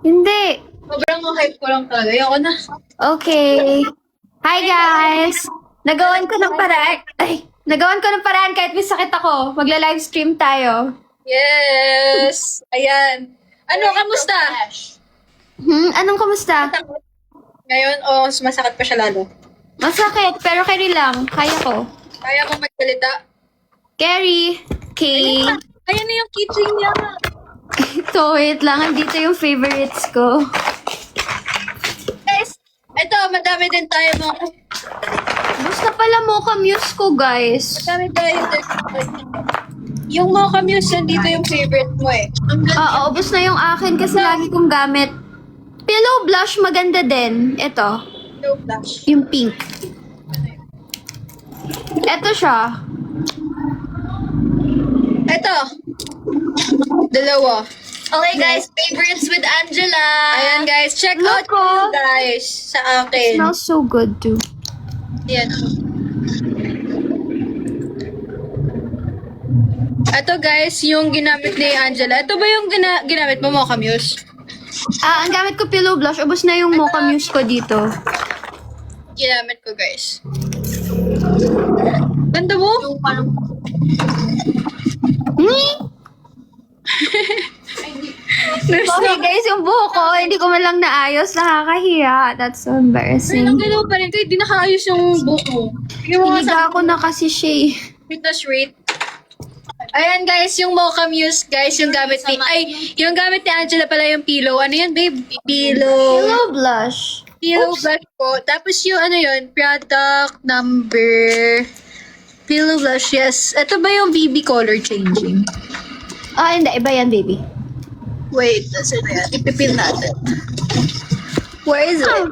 Hindi. Sobrang hype ko lang talaga. Ayoko na. Okay. Hi guys! Nagawan ko ng paraan. Nagawan ko ng paraan kahit may sakit ako. Magla-livestream tayo. Yes! Ayan. Ano, kamusta? Anong kamusta? Ngayon, masakit pa siya lalo. Masakit, pero carry lang. Kaya ko. Kaya mo magsalita. Carry. Okay. Ayan na yung keychain niya. Ito, wait lang. Andito yung favorites ko. Guys, ito, madami din tayo mga... Basta pala Mocha Muse ko, guys. Madami tayo din. Yung Mocha Muse, nandito yung favorite mo eh. Ang ganda. Oo, ubos na yung akin kasi lagi kong gamit. Pillow blush, maganda din. Ito, No blush. yung pink. Ito siya. Ito. Dalawa. Okay guys, favorites with Angela. Ayan guys, check out Look, oh. guys sa akin. Smells so good too. Ayan. Ito guys, yung ginamit ni Angela. Ito ba yung ginamit mo, Mocha Muse? Ang gamit ko pillow blush, ubos na yung Mocha Muse ko dito. Ginamit ko guys. Ganda mo? Yung parang Okay guys, yung buhok ko, hindi ko man lang naayos. Nakakahiya. That's so Pero embarrassing. ang galaw pa rin. Kahit di nakaayos yung buhok mo. Tingnan mo nga sa Hiniga ko na kasi siya eh. fitness rate. Ayan guys, yung Mocha Muse guys, yung gamit ni... Ay, yung gamit ni Angela pala yung pillow. Ano yan babe? Pillow. Pillow blush. Pillow blush po. Tapos yung ano yun, product number... Pillow blush, yes. Ito ba yung BB color changing? Hindi. Iba yan, baby. Wait, nasa na yan? Ipipil natin. Where is it?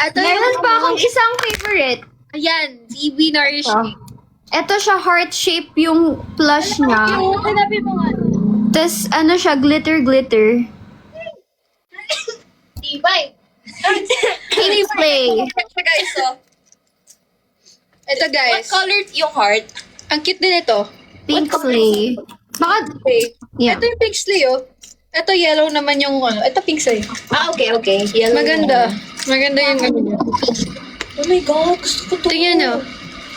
Ito Meron pa akong isang favorite. Ayan, BB Nourishing. Ito siya, heart shape yung plush niya. Yung hanapin mo nga. Tapos, ano siya, glitter. Tibay. Pink play. Guys, oh. Ito what guys. color yung heart? Ang cute din ito. Pink play. Baka, Okay. yeah. Ito yung pink sleeve, oh. Ito yellow naman yung ano. Ito pink sleeve. Okay. Yellow. Maganda. Maganda yung ano niya. Oh my God, gusto ko to. Tingnan nyo.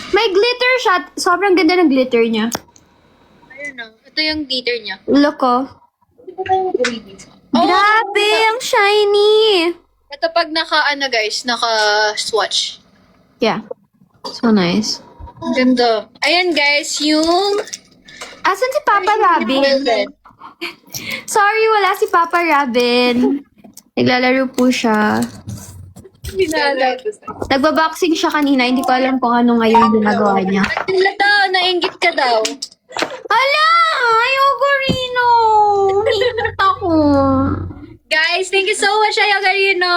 May glitter siya. Sobrang ganda ng glitter niya. Ayun na. Ito yung glitter niya. Look, oh. Grabe, ang shiny. Ito pag naka, guys, naka-swatch. Yeah. So nice. Ganda. Ayan, guys, yung... Asan si Papa Robin? Sorry, wala si Papa Robin. Naglalaro po siya. Binala. Nagbaboxing siya kanina. Hindi ko alam kung ano ngayon ginagawa niya. Lata, nainggit ka daw. Ala! Ayoko Rino! Hinit ako. Guys, thank you so much, Ayagarino.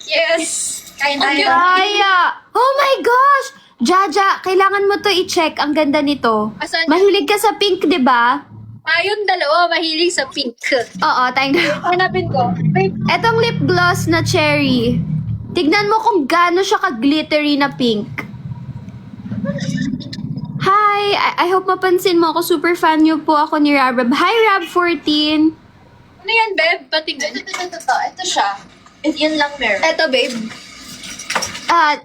Yes. Kain tayo. Kaya! Oh my gosh! Jaja, kailangan mo to i-check. Ang ganda nito. Asan? Mahilig ka sa pink, di ba? Yung dalawa, mahilig sa pink. Oo, tayong Hanapin ko. Wait. Etong lip gloss na cherry. Tignan mo kung gaano siya ka-glittery na pink. Hi! I hope mapansin mo ako. Super fan niyo po ako ni Rab. Hi, Rab14! Ano yan, babe? Patingin. Ito siya. Yan lang meron. Eto, babe.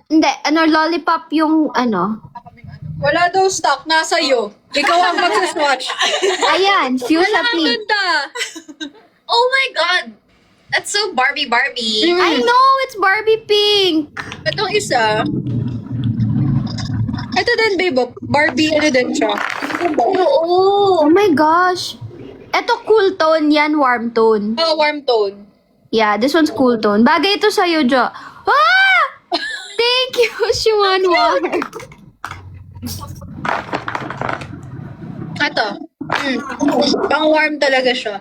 Hindi. Lollipop yung Wala daw stock. Nasa iyo. Ikaw ang mag-swatch. Ayan, fuchsia Ang pink. ganda. Oh my God. That's so Barbie. I know, it's Barbie pink. Itong isa. Ito din, babe. Barbie, ano din siya. Oo. Oh my gosh. Eto cool tone yan, warm tone. Warm tone. Yeah, this one's cool tone. Bagay ito sa'yo, Jo. Ah! Thank you, Shiwanwar. Ito. Pang warm talaga siya.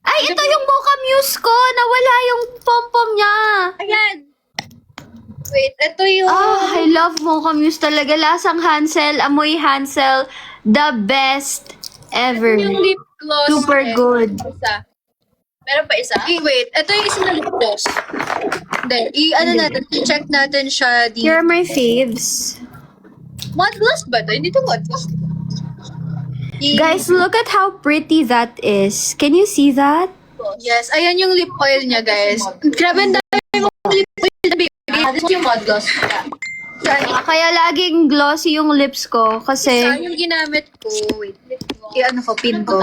Ay, ito yung Mocha Muse ko. Nawala yung pom-pom niya. Ayan. Wait, ito yung... I love Mocha Muse talaga. Lasang Hansel, amoy Hansel. The best ever. yung lip gloss. Super good. Isa. Meron pa isa? Wait, ito yung isa na lip gloss. Then, natin, i-check natin siya Here are dito. my faves. Matte gloss ba ito? Hindi ito matte gloss. Guys, look at how pretty that is. Can you see that? Yes, ayan yung lip oil niya, guys. Grabe, ang dami mong lip oil na baby. This is yung mud gloss. Kaya laging glossy yung lips ko kasi Saan yung ginamit ko? Wait. Ano ko, pin ko.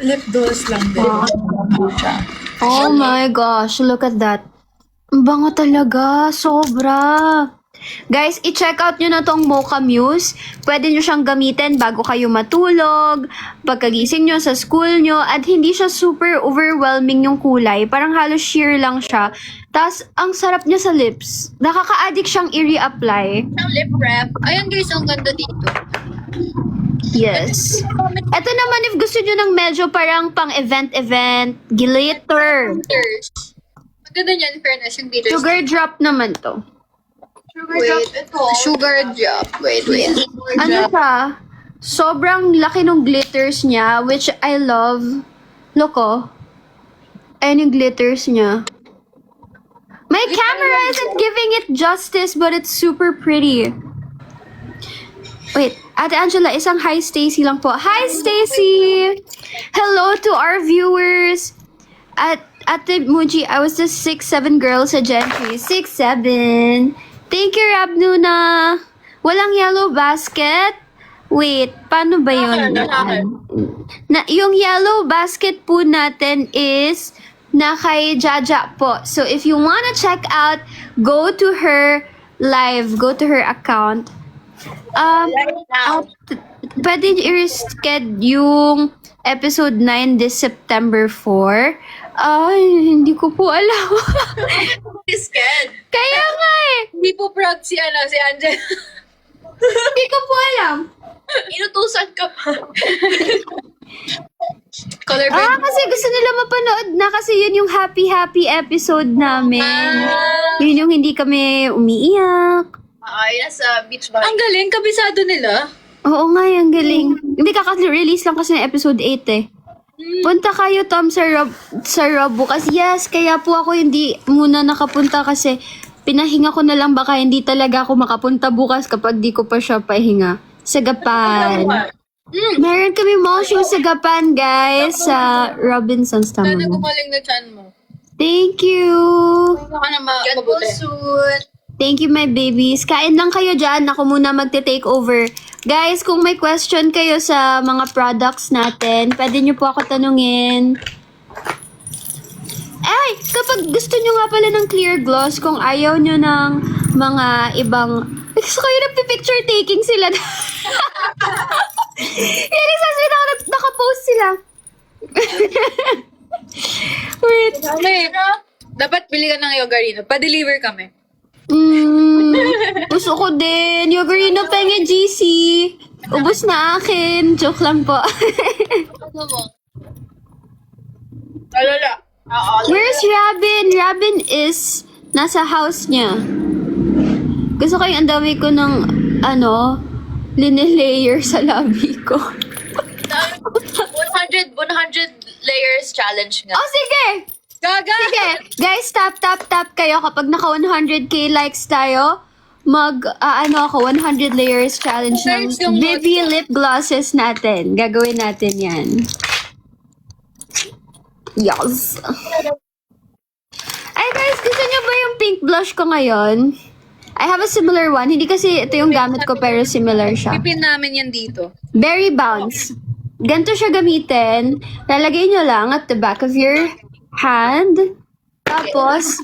Lip gloss lang din. oh my gosh, look at that. Ang bango talaga, sobra. Guys, i-check out nyo na tong Mocha Muse. Pwede nyo siyang gamitin bago kayo matulog, pagkagising nyo sa school nyo, at hindi siya super overwhelming yung kulay. Parang halos sheer lang siya. Tapos, ang sarap niya sa lips. Nakaka-addict siyang i-reapply. Ang lip wrap. Ayan guys, ang ganda dito. Yes. Ito naman if gusto nyo ng medyo parang pang event, glitter. Glitters. Maganda niyan, fairness, yung glitters. Sugar drop naman to. Wait. Sugar drop. Wait. Ano siya? Sobrang laki ng glitters niya, which I love. Look, oh. Ayan yung glitters niya. My camera isn't giving it justice, but it's super pretty. Wait, Ate Angela, isang hi Stacy lang po. Hi Stacy! Hello to our viewers! At Ate Muji, I was the 6'7" girl sa Gentry. 6'7". Thank you, Rab Nuna. Walang yellow basket? Wait, paano ba yun? Yung yellow basket po natin is na kay Jaja po. So, if you wanna check out, go to her live. Go to her account. Pwede i-reschedule yung episode 9 this September 4. Ay, hindi ko po alam. Scared. Kaya nga eh. Hindi po proud si Angela. Hindi ko po alam. Inutusan ka pa. Color Kasi gusto nila mapanood na kasi yun yung happy episode namin. Yun yung hindi kami umiiyak. Ay, nasa beach bar. Ang galing, kabisado nila. Oo nga, ang galing. Hindi kaka-release lang kasi ng episode 8 eh. Punta kayo, Tom, sa Rob bukas. Yes, kaya po ako hindi muna nakapunta kasi pinahinga ko na lang baka hindi talaga ako makapunta bukas kapag di ko pa siya pahinga. Sa Gapan. Meron kami mall show sa Gapan, guys. Sa Robinson's Sana tama. gumaling na chan mo. Thank you. Baka na Get well mabuti. soon. Thank you, my babies. Kain lang kayo dyan. Ako muna magte-take over. Guys, kung may question kayo sa mga products natin, pwede nyo po ako tanungin. Ay, kapag gusto nyo nga pala ng clear gloss, kung ayaw nyo ng mga ibang... Gusto kayo nagpipicture taking sila. Yan, nagsasabi na ako, nakapost sila. Wait. Dapat bili ka ng Yogarino. Pa-deliver kami. Gusto ko din. Yogurino penge GC. Ubus na akin. Joke lang po. Alala. Where's Robin? Robin is nasa house niya. Gusto ko yung ang dami ko ng linelayer sa labi ko. 100 layers challenge nga. Oh, sige! Gaga! Sige! Guys, tap kayo. Kapag naka 100k likes tayo, ako, 100 layers challenge ng Guys, yung Vivi lip glosses natin. Gagawin natin yan. Yes. Ay guys, gusto niyo ba yung pink blush ko ngayon? I have a similar one. Hindi kasi ito yung gamit ko pero similar siya. Pipin namin yan dito. Berry Bounce. Ganito siya gamitin. Lalagay nyo lang at the back of your hand. Tapos,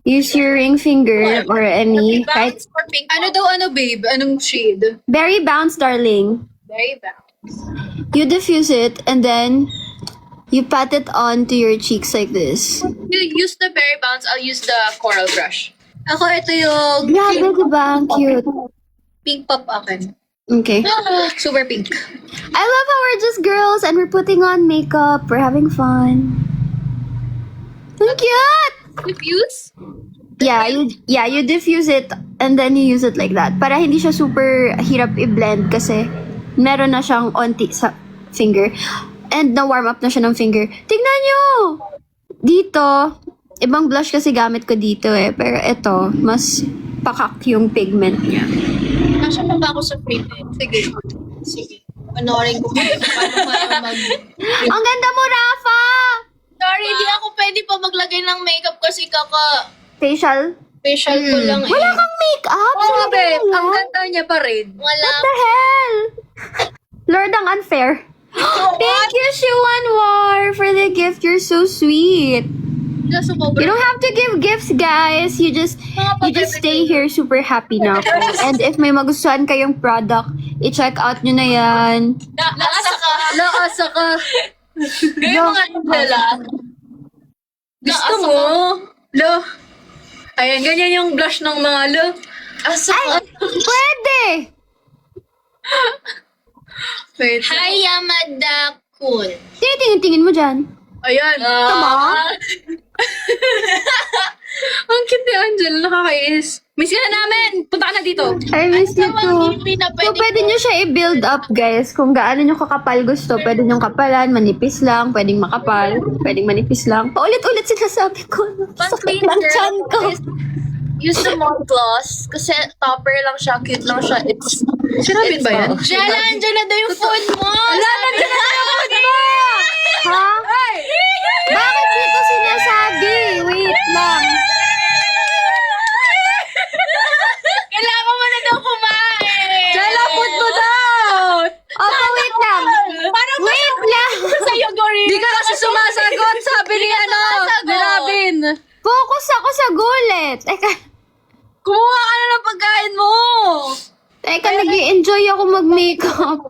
use your ring finger or any. Kahit, Bounce for pink. Babe? Anong shade? Berry Bounce, darling. Very bounce. You diffuse it and then you pat it onto your cheeks like this. You use the berry bounce, I'll use the coral brush. Ako, ito yung Grabe, diba? Ang cute. pink pop akin. Okay. Super pink. I love how we're just girls and we're putting on makeup. We're having fun. Ang cute! Diffuse? Yeah, you diffuse it and then you use it like that. Para hindi siya super hirap i-blend kasi meron na siyang onti sa finger. And na-warm up na siya ng finger. Tignan nyo! Dito, ibang blush kasi gamit ko dito eh. Pero ito, mas pakak yung pigment niya. Nasaan pa ba ako sa frame eh? Sige. Sige. Panoorin ko kung paano nga mag... Ang ganda mo, Rafa! Sorry, di ako pwede pa maglagay ng makeup kasi Facial? facial ko lang eh. Wala kang makeup? Oo, Talaga babe. lang? Ang ganda niya pa rin. Wala. What the hell? Lord, ang unfair. Thank you, Shuan War, for the gift. You're so sweet. Just You don't have to give gifts, guys. You just stay here super happy na ako. And if may magustuhan kayong product, i-check out nyo na yan. Laasa ka. Laasa ka. Gaya mga Angela. Gusto mo? Lo. Ayan, ganyan yung blush ng mga lo. Asa ka. Pwede! Wait. Hi, Yamada-kun. Tingin-tingin mo dyan. Ayan. Tama? Ang cute ni Angel. Nakakainis. Miss ka na namin. Punta ka na dito. I miss you too. Hindi na So, pwede nyo siya i-build up, guys. Kung gaano nyo kakapal gusto, pwede nyo kapalan, manipis lang, pwedeng makapal, pwedeng manipis lang. Paulit-ulit sinasabi ko. Sakit ng chan ko. Use the mouth gloss. Kasi topper lang siya, cute lang siya. It's... Sinabit ba yan? Jella, andyan na daw yung phone mo! Wala, nandiyan na yung phone mo! Ha? Bakit di ko sinasabi? Wait lang. Kailangan mo na daw kumain! Jella, food mo daw! Opo, wait lang. Wait lang. Sa'yo, Gorilla! Di ka kasi sumasagot, sabi ni ni Robin. Focus ako sa gulit. Teka, Kumuha ka na ng pagkain mo! nag-i-enjoy ako mag-makeup.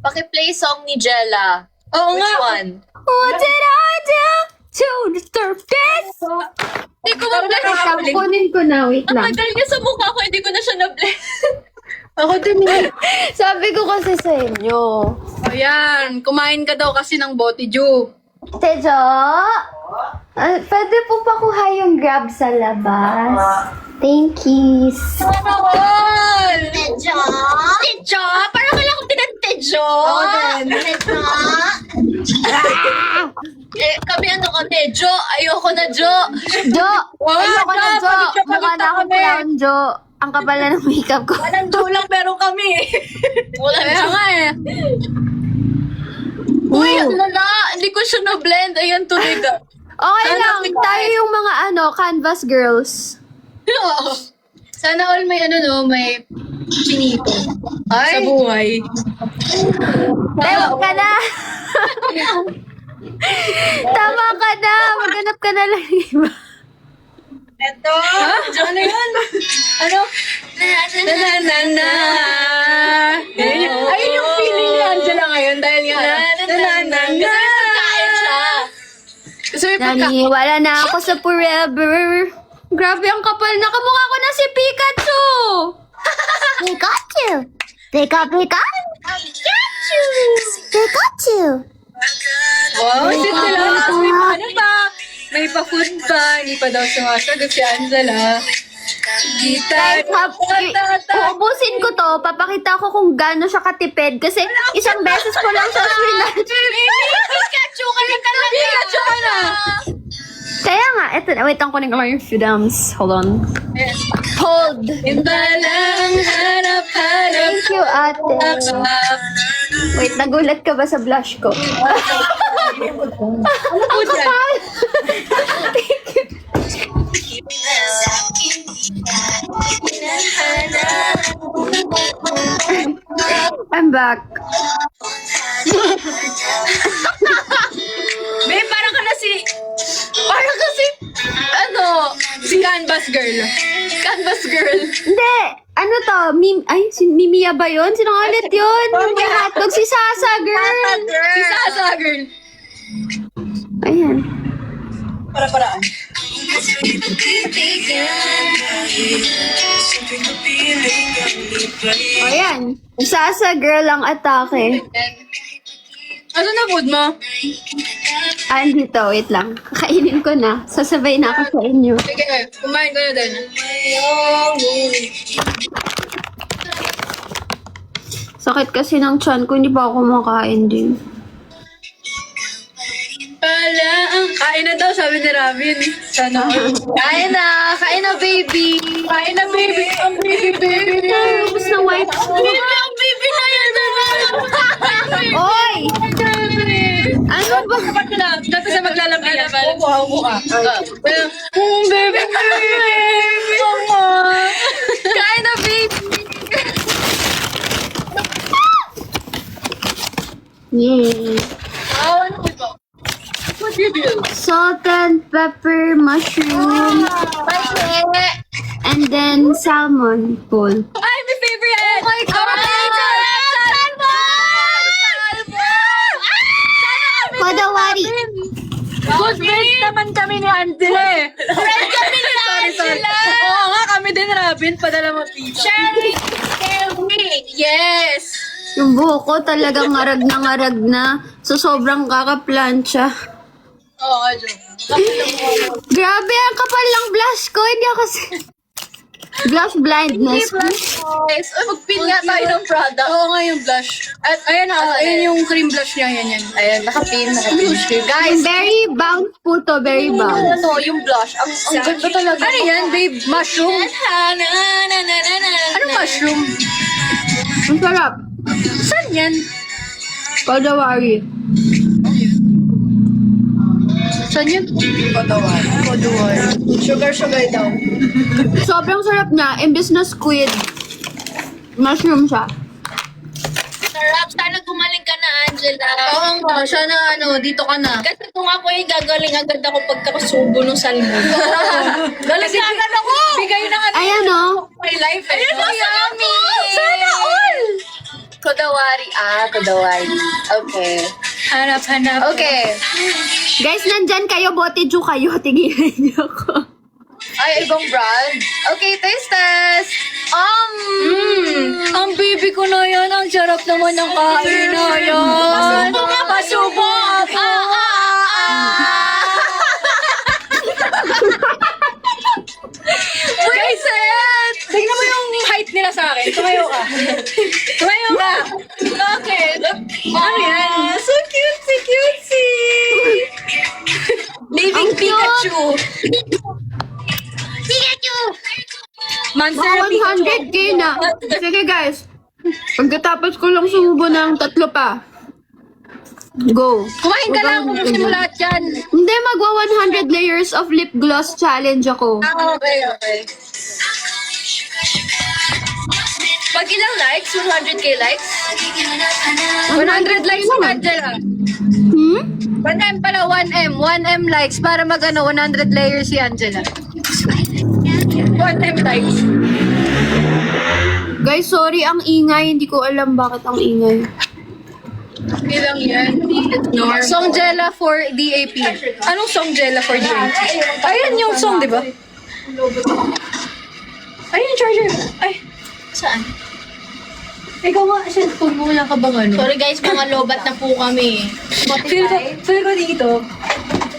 Paki-play song ni Jella. Oo Which nga. one? What did I do to deserve this? Hindi ko ma-bless. Teka, kunin ko na. Wait lang. Tagal niya sa mukha ko, hindi ko na siya na-bless. Ako din eh. Sabi ko kasi sa inyo. Ayan, kumain ka daw kasi ng bote, Ju. Tejo, pwede po pa kuha yung grab sa labas. Thank you. Ano all? Tejo? Tejo? Parang wala akong tinantejo. Ako din. Tejo? Kami ano ka, Tejo? Ayoko na, Jo. Jo! Wala, Ayoko na, Jo. Jo! Pagkita Mukha na akong kami. clown, Jo. Ang kapal na ng makeup ko. Walang Jo lang, pero kami. Wala Kaya Jo. nga eh. Uy, ano na? Hindi ko siya na-blend. Ayan, tuloy ka. Okay Sana lang. ikaw Tayo yung mga canvas girls. Oo. Sana all may may chinito. Sa buhay. Tama ka na! Tama ka na! Maghanap ka na lang iba. Eto. Ano yun? Ano? Na na na. Ayun yung feeling ni Angela ngayon dahil nga na na na. Pagkain siya. Gusto mo yung pagkain? Naniwala na ako sa forever. Grabe ang kapal na kamukha ko na si Pikachu! Pikachu! Pika Pika? Pikachu! Pikachu! Wow, sweet nila. May pa ano pa? May pa-food pa. Hindi pa daw sumasagot si Angela. Kita. Uubusin ko to, papakita ko kung gaano siya katipid kasi isang beses ko lang siya swinach. Pikachu ka na talaga. Pikachu ka na. Kaya nga, eto na, wait, ang kunin ko lang yung films. Hold on. Hold! Iba lang hanap-hanap. Thank you, ate. Wait, nagulat ka ba sa blush ko? Ano po dyan? I'm back. Babe, parang ka na parang kasi, si Canvas Girl. Canvas Girl. Hindi! Ano to? Si Mimiya ba yun? Sino ulit yun? Yung may hotdog, si Sasa, girl! Si Sasa Girl. Ayan. Para-paraan. O yan. Sasa, girl ang atake. Ano na food mo? Andito, wait lang. Kakainin ko na. Sasabay na ako sa inyo. Sige, kumain ko na din. Sakit kasi ng tiyan ko, hindi pa ako kumakain din. Kain na daw, sabi ni Robin. Sana all. Kain na, baby. Kain na, baby. Ang baby. Tapos na wipe. Baby, ang baby na yan. Oy! Ano ba? Dapat sa maglalambing. Baby, Kain na, babe. Yay. ano ito? What review? Salt and pepper, mushroom, and then salmon bowl. Ay, my favorite. Oh my God. Kodawari. Good friends naman kami ni Angela eh. Friend kami ni Angela! Oo nga, kami din, Robin. Padala mo pizza. Sherry! Yes! Yung buhok ko talagang ngarag na. So, sobrang kakaplancha. Oo, joke. Grabe, ang kapal lang blush ko. Hindi ako blush blindness. Guys, mag-pin nga tayo ng product. Oo nga yung blush. At ayan na, ayan yung cream blush niya. Yan. Ayan, nakapin. Guys, very bounce po to. Very bounce. Ano, yung blush. Ang ganda talaga. Ano yan, babe? Mushroom? Ano mushroom? Ang sarap. Saan yan? Kodawari. Saan yan? Kodawari. Sugar daw. Sobrang sarap niya. Imbis na squid, mushroom siya. Sarap. Sana gumaling ka na, Angela. Oo nga, sana dito ka na. Kasi kung ako yung gagaling agad ako pagkakasubo ng salmon. Lalagyan ako! Bigay na nga Ayan o. my life eh. Ayun, Oh, yummy! Sana all! Kodawari. Kodawari. Okay. Hanap. Okay. Guys, nandyan kayo. Boteju kayo. Tigilan niyo ako. Ay, ibang brand. Okay, taste test. Ang baby ko na yan. Ang sarap naman ng kain na yan. Pasubo ako. Guys, ayan. Tingnan mo yung height nila sa akin. Tumayo ka. Bakit? Ano yan? So cutesy. Living Pikachu. Monster Mga Pikachu. 100k na. Sige guys. Pagkatapos ko lang sumubo ng 3 pa. Go. Kumain ka lang kung gusto mo lahat yan. Hindi, magwa 100 layers of lip gloss challenge ako. Okay. Pag ilang likes? 100k likes? 100 likes si Angela. Hmm? 1M pala, 1M. 1M likes para 100 layers si Angela. 1M likes. Guys, sorry ang ingay. Hindi ko alam bakit ang ingay. Ilang yan? Songjela for DAP. Anong Songjela for DAP? Ayan yung song, di ba? Ayun yung charger. Ay, Saan? ikaw nga, cellphone mo, wala ka bang ano? Sorry guys, mga lobat na po kami. Feel ko dito.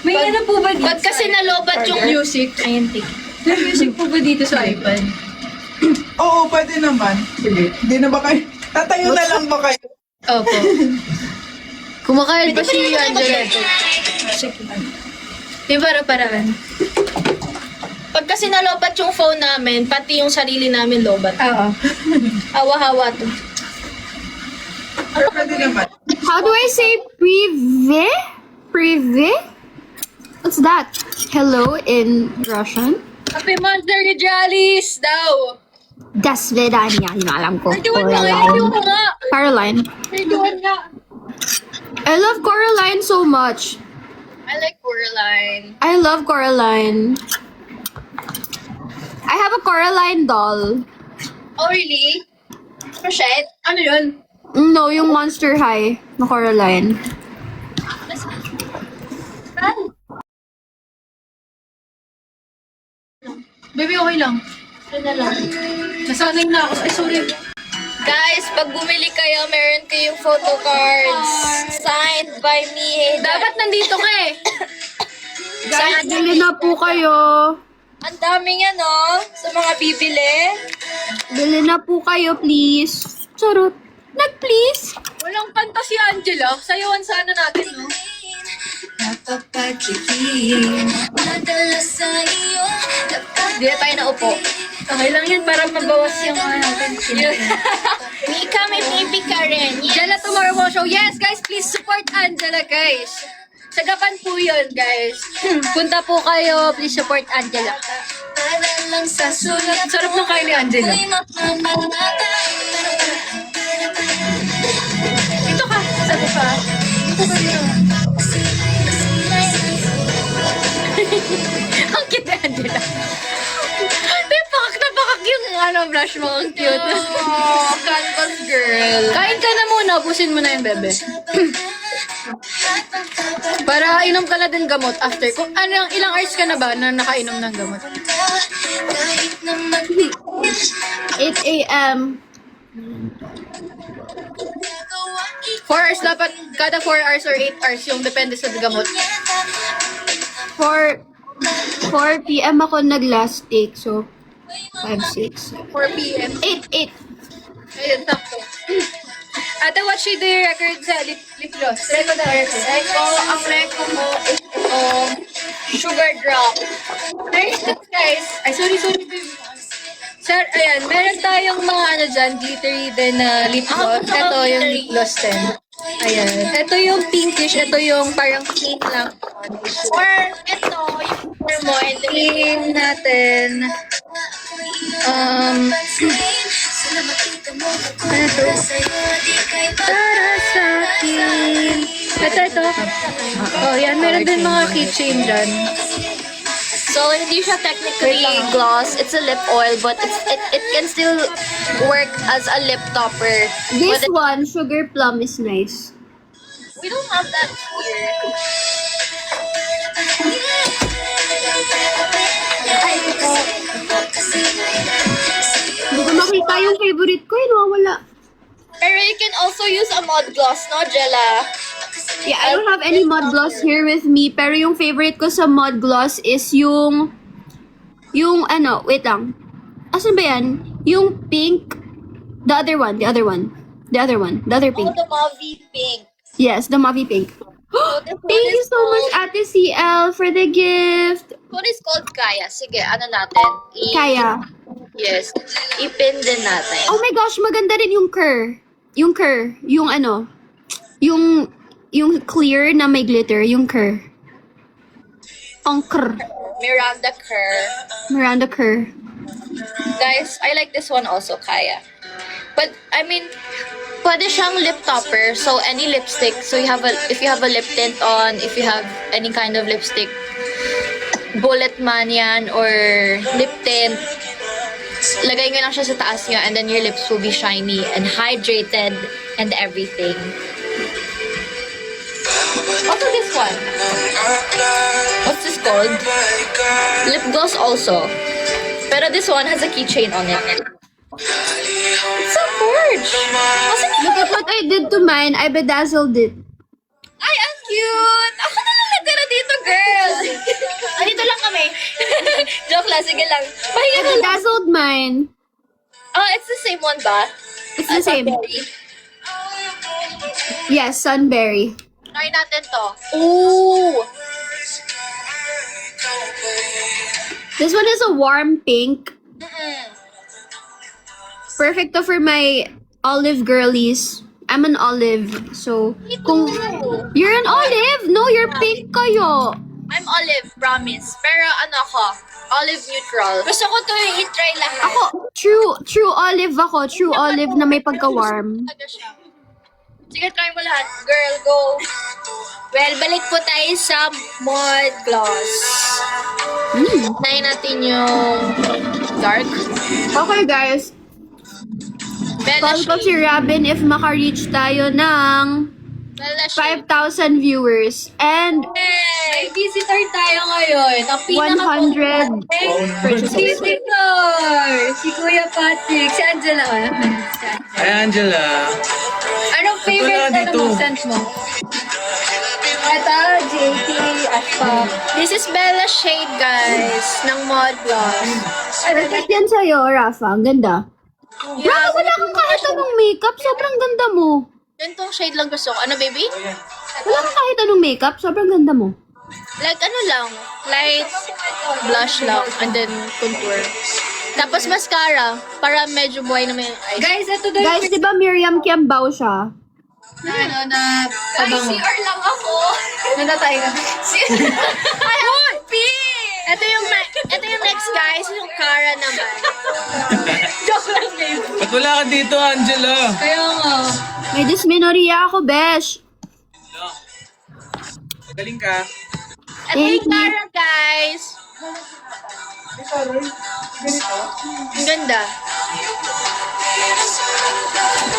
May ano po ba dito? Pag kasi nalobat yung music. Ayan, tik. May music po ba dito sa iPad? Oo, pwede naman. Sige. Hindi na ba kayo? Tatayo na lang ba kayo? Opo. Kumakain pa si Angela. Yung para-paraan. Pag kasi nalobat yung phone namin, pati yung sarili namin lobat. Oo. Hawa-hawa to. Pwede naman. How do I say privé? Privé? What's that? Hello in Russian? Happy Monster Jollies daw. Das Vedanya. Yun alam ko. Caroline. I love Coraline so much. I like Coraline. I love Coraline. I have a Coraline doll. Oh, really? Crochet? Ano yun? No, yung Monster High na Coraline. Baby, okay lang. Ano na lang. Nasanay na ako. Ay, sorry. Guys, pag bumili kayo, meron kayong photo cards. Signed by me. Dapat nandito ka eh. Guys, bili na po kayo. Ang daming ano, sa mga bibili. Bili na po kayo, please. Charot. Nag-please. Walang kanta si Angela. Sayawan sana natin, no? Napapatikim, nadala sa iyo, Hindi na tayo naupo. Okay lang yan para mabawas yung natin. Mika, may baby ka rin. Angela Tomorrow Mo Show. Yes, guys, please support Angela, guys. Sagapan po yun, guys. Punta po kayo. Please support Angela. Sarap ng kain ni Angela. Dito ka. Sabi ka. Dito ka dito. Ang cute ni Angela. Napakak yung blush mo. Ang cute. Oh, canvas girl. Kain ka na muna. Ubusin mo na yung bebe. Para inom ka na din gamot after. Kung ilang hours ka na ba na nakainom ng gamot? 8 a.m. 4 hours dapat. Kada 4 hours or 8 hours yung depende sa gamot. 4 p.m. ako nag-last take, so 5, 6, 4 p.m. 8. Ayun, sakto. Ate, what shade do you record sa lip gloss? Record na record. Ang reko mo is itong sugar drop. Next, guys. Ay, sorry, babe. Sir, ayan, meron tayong mga dyan, glittery din na lip gloss. Ito yung lip gloss din. Ayan. Ito yung pinkish. Ito yung parang pink lang. Or ito, yung color mo and the Pink natin. Para sa akin. Ito. Oh, yan. Meron din mga keychain dyan. So, hindi siya technically gloss. It's a lip oil, but it can still work as a lip topper. This But one, Sugar Plum, is nice. we don't have that here. Hindi ko makita yung favorite ko, nawawala. Pero you can also use a mod gloss, no, Jella? Yeah, I don't have any mud gloss here with me, pero yung favorite ko sa mud gloss is yung wait lang. Asan ba yan? Yung pink, the other one, the other pink. Oh, the Mavi pink. Yes, the mauve pink. So, this one Thank you is so much, called- Ate CL, for the gift. What is called Kaya? Sige, ano natin? Kaya. Yes. Ipin din natin. Oh my gosh, maganda rin yung cur. Yung clear na may glitter, yung cur. Ang cur. Miranda Kerr. Miranda cur. Guys, I like this one also, Kaya. But, I mean, pwede siyang lip topper. So, any lipstick. So, if you have a lip tint on, if you have any kind of lipstick, bullet man yan, or lip tint, lagay nyo lang siya sa taas nyo, and then your lips will be shiny and hydrated and everything. Also this one. What's this called? Lip gloss also. Pero this one has a keychain on it. It's so gorge. Wasn't it? Look at what I did to mine. I bedazzled it. Ay, ang cute! Ako na lang natira dito, girl! Andito lang kami. Joke lang, sige lang. I Pahinga ka lang. bedazzled mine. Oh, it's the same one ba? It's the same. Sunberry. Yes, Sunberry. Try natin to. Ooh! This one is a warm pink. Mm-mm. Perfect to for my olive girlies. I'm an olive. So, kung you're an olive, no, you're pink kayo. I'm olive, promise. Pero ano ako? Olive neutral. Gusto ko to yung i-try lahat. Ako, true olive ako. True olive na may pagka-warm. Talaga siya. Sige, try mo lahat. Girl, go. Well, balik po tayo sa mod gloss. Try natin yung dark. Okay, guys. Bella Call ko si shade. Robin if maka-reach tayo ng Bella shade. 5,000 viewers. And May visitor tayo ngayon. Ang 100 visitor! Si Kuya Patrick. Si Angela. Hi, Angela. Anong favorite Ito na, dito. scent mo? Ito, JT, Ashpa. This is Bella Shade, guys, ng Mod Gloss. perfect yan sa'yo, Rafa. Ang ganda. Rafa, wala kang kahit anong makeup. Sobrang ganda mo. Ganitong shade lang gusto ko. Ano, baby? Wala kang kahit anong makeup. Sobrang ganda mo. Like ano lang, light blush lang and then contour. Tapos mascara para medyo buhay naman yung eyes. Guys, ito daw Guys, di ba Miriam Kiambao siya? na ano na pabango. lang ako. Nanatay ka. Ito yung next guys, yung Cara naman. Joke lang babe. Ba't wala ka dito, Angela? Kaya nga. May dysmenorrhea ako, besh. Magaling ka. Ito yung Cara guys. Ang ganda.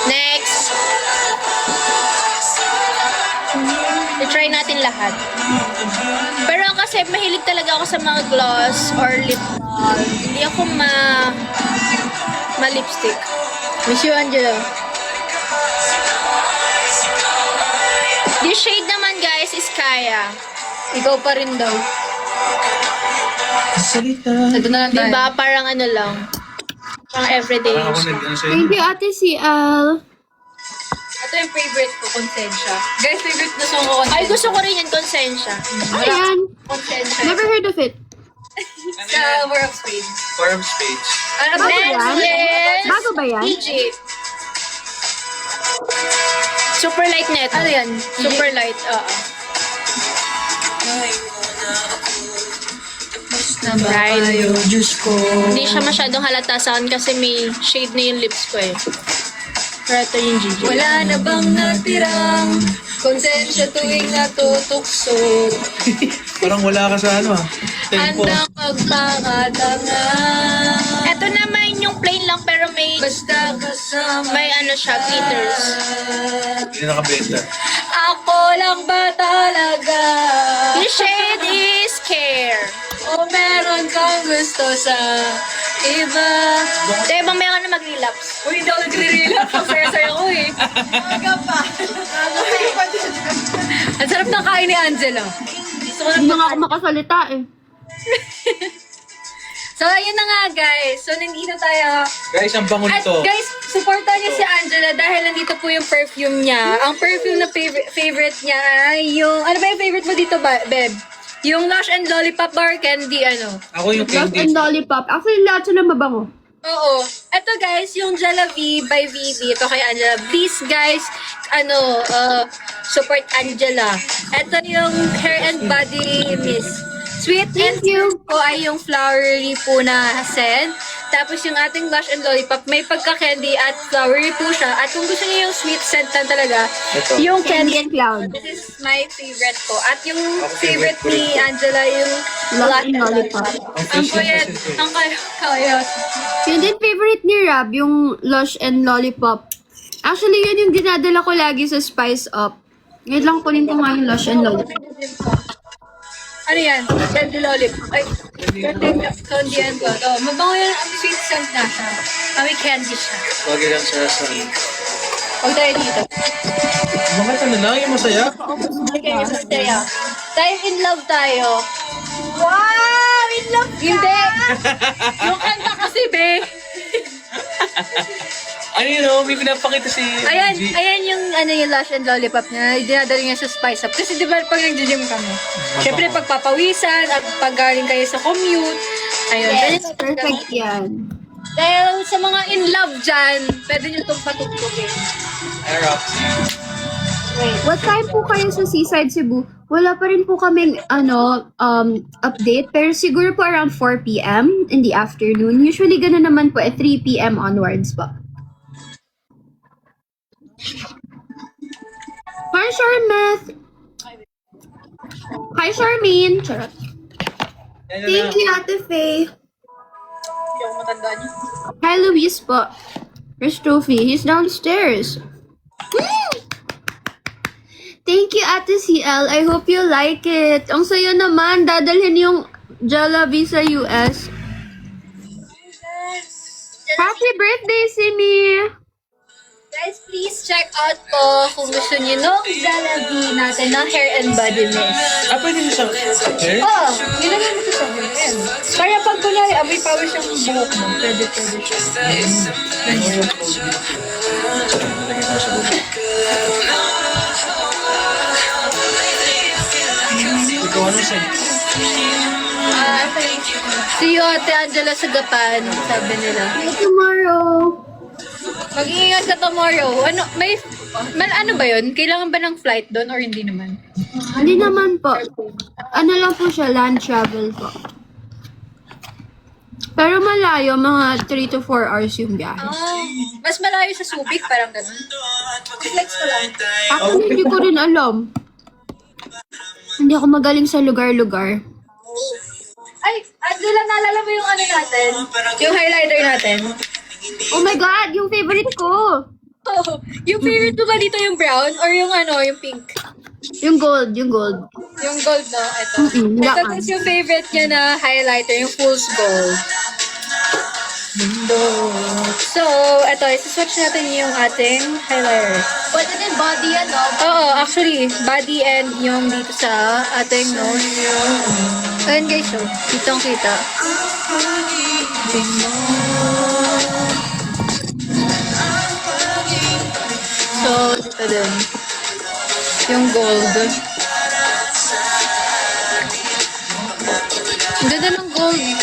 Next. I-try natin lahat. Pero kasi mahilig talaga ako sa mga gloss or lip balm. Hindi ako ma-lipstick. Miss you, Angela. This shade naman guys is Kaya. Ikaw pa rin daw. Salita. Ito na lang tayo. Diba? Parang ano lang. Parang everyday Parang ako use. nag-ano sa'yo. Thank you, Ate CL. Ito yung favorite ko, Konsensya. Guys, favorite na song ko, Konsensya. Ay, gusto ko rin yan, Konsensya. Ayan. Konsensya. Never heard of it. Sa War of Spades. Four of Spades. Ano ba Bago yan? yan? Yes! Bago ba yan? Egypt. Super light net. Ano yan? Super light, oo. Right. Tayo, Diyos ko. Hindi siya masyadong halata sa akin kasi may shade na yung lips ko eh. Pero ito yung Gigi. Wala na bang natirang konsensya tuwing natutukso? Parang wala ka sa ano ah. Tempo. Handang magpangatanga. Ito naman yung plain lang pero Basta kasama. may ano siya, glitters. Hindi nakabenta. Ako lang ba talaga? This shade is Care. O meron kang gusto sa iba? Dahil mamaya ka na mag-relapse. Uy, hindi ako nagre-relap. Ang saya-saya ko eh. Aga pa. Ang sarap ng kain ni Angela. Gusto ko na Hindi na nga ako makasalita eh. So, ayun na nga guys. So, nandito tayo. Guys, ang bango At nito. guys, supportan niyo si Angela dahil nandito po yung perfume niya. Ang perfume na favorite niya ay yung... Ano ba yung favorite mo dito, Beb? Yung Lush and Lollipop Bar Candy, ano? Ako yung Lost candy. and Lollipop. Actually, lahat sila mabango. Oo. Ito guys, yung Jalavi by Vivi. Ito kay Angela. Please guys, support Angela. Ito yung hair and body mist. Sweet and you po ay yung flowery po na scent. Tapos yung ating Lush and Lollipop, may pagka-candy at flowery po siya. At kung gusto niyo yung sweet scent na talaga, Ito. yung Candy candy. and Cloud. This is my favorite po. At yung Ako favorite favorite ko ni rin. Angela, yung Lush Lush and and Lollipop. Lollipop. Ang Ang face niya kuyat, kasi ito eh. ang kayot. Yun din favorite ni Rab, yung Lush and Lollipop. Actually, yun yung dinadala ko lagi sa Spice Up. Ngayon lang kunin ko nga yung Lush and Lollipop. Ano yan? Candy Lollipop. Ay, candy and gold. Oh, mabango yan. Ang sweet scent na siya. May candy siya. Wag lang sa sun. Huwag tayo dito. Bakit ano lang yung masaya? Okay, masaya. Tayo in love tayo. Wow! In love ka! Hindi! Yung kanta kasi, be. Ano yun oh, may pinapakita si Ayan, G. ayan yung ano yung Lush and Lollipop niya. Dinadali niya sa Spice Up. Kasi di ba pag nag-gym kami, syempre pagpapawisan at pag galing kayo sa commute, ayun. Yes. Perfect yan. Dahil sa mga in love dyan, pwede nyo itong patugtugin. Ay, Rox. What time po kayo sa Seaside Cebu? Wala pa rin po kaming update. Pero siguro po around 4 p.m. in the afternoon. Usually ganun naman po 3 p.m. onwards po. Hi, Charmeth! Hi, Charmaine! Charot. Thank you, Ate Faye. Hindi ako matandaan niyo. Hi, Luis po. Where's Trophy? He's downstairs. Woo! Thank you, Ate CL. I hope you like it. Ang saya naman. Dadalhin yung Jollibee sa US. Happy birthday, Simi! Guys, please check out po kung gusto niyo nung Jollibee natin ng hair and body mist. Ah, pwede mo siyang hair? Oo, nilagay mo ito sa hair. Kaya pag kunwari, amoy pawis yung buhok mo, pwede siya. Lagyan ko sa buhok. Ikaw See you, Ate Angela, sa Gapan, sabi nila. Tomorrow. Mag-iingat ka tomorrow. Ano ba yun? Kailangan ba ng flight doon or hindi naman? Hindi naman po. Ano lang po siya, land travel po. Pero malayo, mga 3 to 4 hours yung biyahe. Mas malayo sa Subic, parang ganun. Flex ko lang. Actually, hindi ko rin alam. Hindi ako magaling sa lugar-lugar. Ay, Angela, naalala mo yung ano natin? Yung highlighter natin? Oh my God! Yung favorite ko! Oh, yung favorite mo ba dito yung brown or yung yung pink? Yung gold, yung gold. Yung gold, no? Ito. Mm-mm, Ito yan. tapos yung favorite niya na highlighter, yung fool's gold. Mundo. So, ito, isi-swatch natin yung ating highlighter. Pwede din body yan, no? Oo, actually, body and yung dito sa ating nose. Ayan guys, so, kitang kita. So, dito din. Yung gold. Ang ganda ng gold.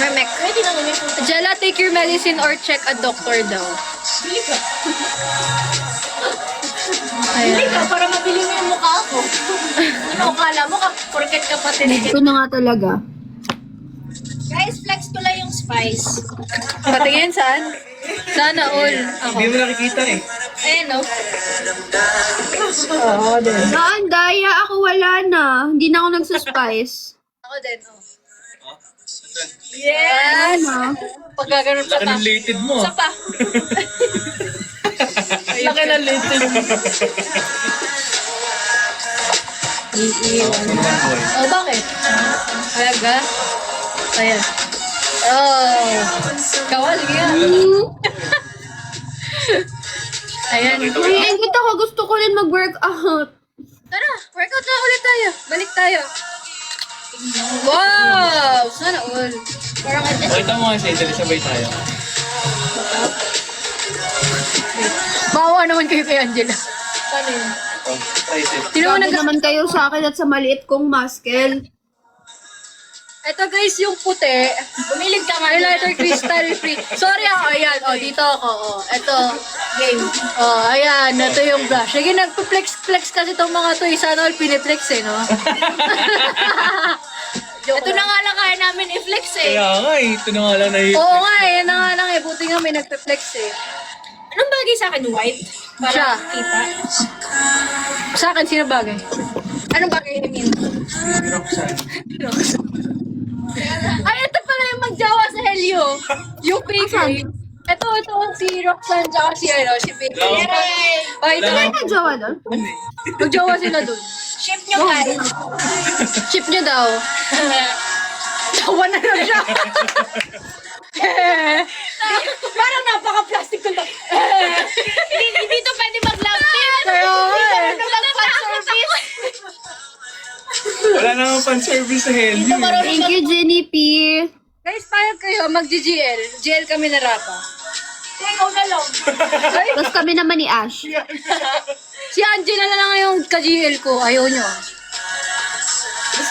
Mermek. Pwede na namin kung Jella, take your medicine or check a doctor daw. Hindi ka, para mabili mo yung mukha ko. Ano, kala mo, porket ka pa tinigil. Ito na nga talaga. Guys, flex ko lang yung spice. Patingin saan? Sana all. Ako. Hindi mo nakikita eh. Ayan, no? Oo, din. Naan, daya ako wala na. Hindi na ako nagsaspice. Ako din, oh. Yes! Ano? Pagkaganon pa ta. Related mo. Isa pa. Laki ng later. Oh, bakit? Ayaga? Ayan. Oh. Kawal, yan. Ayan. Naiingit ako. Gusto ko rin mag-workout. Tara, workout na ulit tayo. Balik tayo. Wow! Sana all. Parang Pakita mo nga sa Italy, sabay tayo. bawa naman kayo kay Angela. Paano yun? Oh, tricep. Sino mo Grabe naman kayo sa akin at sa maliit kong muscle. Ito guys, yung puti. Bumilid ka nga. Highlighter crystal free. Sorry ako, ayan. Oh, dito ako. Oh, ito. Game. Oh, ayan. Ito yung brush. Sige, nagpa-flex kasi itong mga to. Sana all piniplex eh, no? Ito na nga lang kaya namin i-flex eh. Kaya nga eh, ito na nga lang na Oo nga eh. Yan na nga lang eh. Buti nga may nagpa-flex eh. Anong bagay sa akin? White? Para Siya. kita. Sa akin, sino bagay? Anong bagay ni Min? Ay, ito pala yung magjawa sa Helio. Yung bakery. Ito si Roxanne tsaka si Bakery. Yay! Oh, ito. May nagjawa doon? Magjawa sila dun. Ship nyo guys. Chip niyo daw. Tawa na lang siya. Parang napaka-plastic ko to. Hindi to pwede mag-love tip. Pero, Hindi to mag-pan-service. Wala naman pan-service sa Helio. Thank you, Jenny P. guys, payag kayo, mag-GGL. GL kami na rapa. Ikaw na lang. Tapos kami naman ni Ash. Si Angela na lang yung ka-GL ko. Ayaw nyo.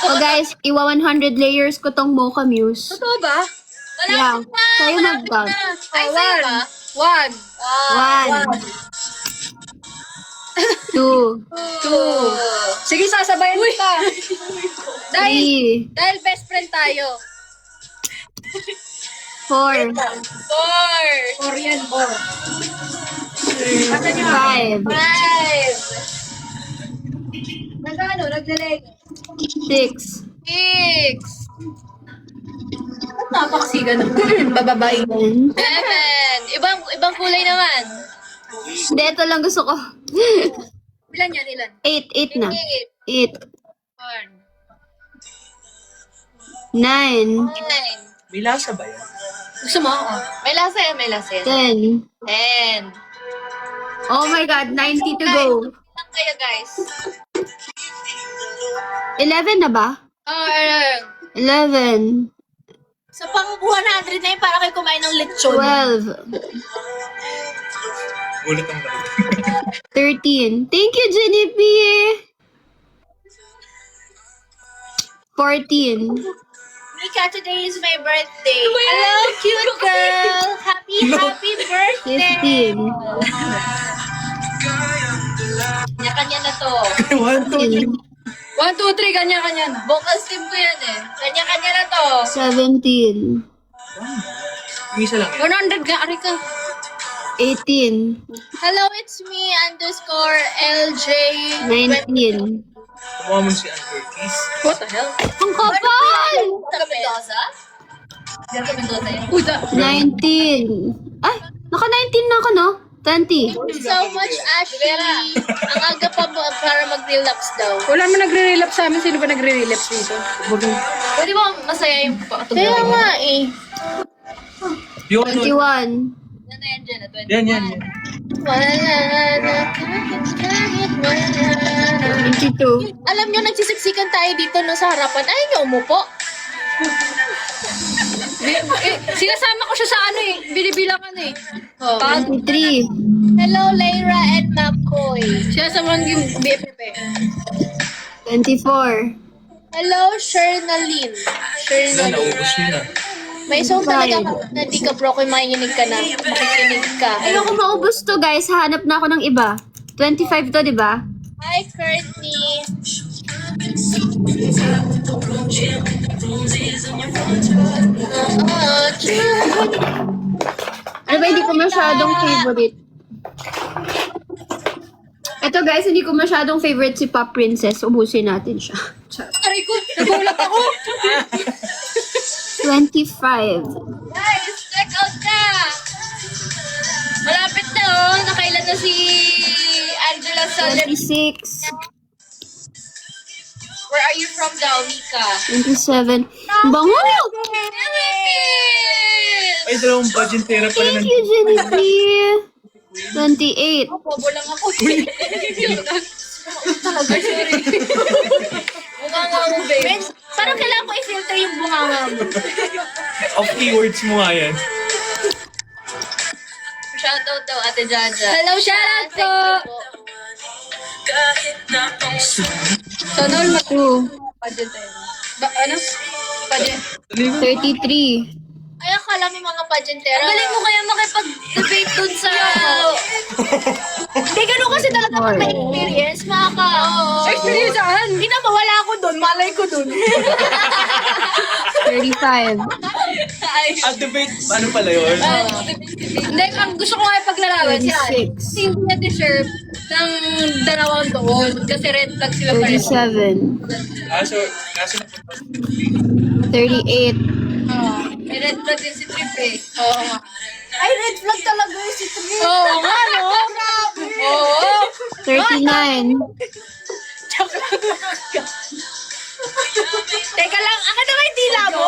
So guys, iwa 100 layers ko tong Mocha Muse. Totoo ba? Yeah. Kayo mag-count. Ay, sa'yo ba? One. 1, 2, Sige, sasabayan kita. Dahil 3, best friend tayo. 4, 4. Korean or. 5, 5. Nagano, nagdalag. 6, 6. Napakasiga na. Bababae. 7. 7. Ibang kulay naman. Hindi, ito lang gusto ko. Ilan yan, ilan? 8 na. 8. 8, 9, 9. May lasa ba yan? Gusto mo? Oh. May lasa yan, may lasa yan. 10. 10. Oh my God, 90 to go. Ilan kayo guys? 11 na ba? Oh, 11, sa pang 100 na yun, para kayo kumain ng lechon. 12, Ulit ang balik. 13. Thank you, Jenny P. 14. Mika, today is my birthday. Hello, cute girl. Happy birthday. 15. Kanya-kanya na to. 16. 1, 2, 3, kanya-kanya na. Vocal steam ko yan eh. Kanya-kanya na to. 17. Isa lang 100 nga, ari ka. 18. Hello, it's me, _ LJ. 19. Kumuha mo si Ann Curtis. What the hell? Ang kapal! Taga Mendoza? Taga Mendoza yan. Uy, 19. Ay, naka-19 na ako, no? 20. Thank you so much, Ashley. Ang aga pa po para mag-relapse daw. wala mo nagre-relapse sa amin. Sino ba nagre-relapse dito? Pwede mo masaya yung patuloy. Kaya nga eh. Yung ano? 21. Yan na yan dyan, 21. Yan. Wala na kahit 22. Alam nyo, nagsisiksikan tayo dito no sa harapan. Ayaw nyo umupo. Sinasama ko siya sa ano eh. Binibilangan eh. Oh. 23. Hello, Lyra and McCoy. Sinasama yung BFF eh. 24. Hello, Shernaline. Wala, naubos nyo na. May song talaga na di ka bro kung makikinig ka na. Makikinig ka. Ayoko maubos to, guys. Hanap na ako ng iba. 25 to, di ba? Hi, Courtney. Ano ba, hindi ko masyadong favorite. Ito, guys, hindi ko masyadong favorite si Pop Princess. Ubusin natin siya. Aray ko, nagulat ako. 25. Guys, check out ka! Malapit na oh. Nakailan na si Angela sa 26. Where are you from daw, Mika? 27. Bango! Ay, dalawang pageantera pala Thank ng... you, Genevieve. 28. Bobo lang ako. Talaga, sorry. Bunganga mo, babe. Parang kailangan ko i-filter yung bunganga mo. Of keywords mo nga yan. Shoutout daw, Ate Jaja. Hello, shoutout po. Sana all 2. pageant eh. Ano? Pageant. 33. Ay, akala may mga pageantera. Galing mo kaya makipag-debate dun sa... Hindi, ganun kasi talaga pag may experience, makaka... Experience saan? Hindi na mawala ako dun, malay ko dun. 35. At debate, ano pala yun? Hindi, ang gusto ko nga paglalaban si Ann. 36. Hindi na deserve ng dalawang doon. Kasi red flag sila pa rin. 37. So, nasa na 38. May red flag din si Trip eh. Oo nga. Ay, red flag talaga yung si Trip. Oo nga, no? Oo. 39. Teka lang, akin na yung dila mo.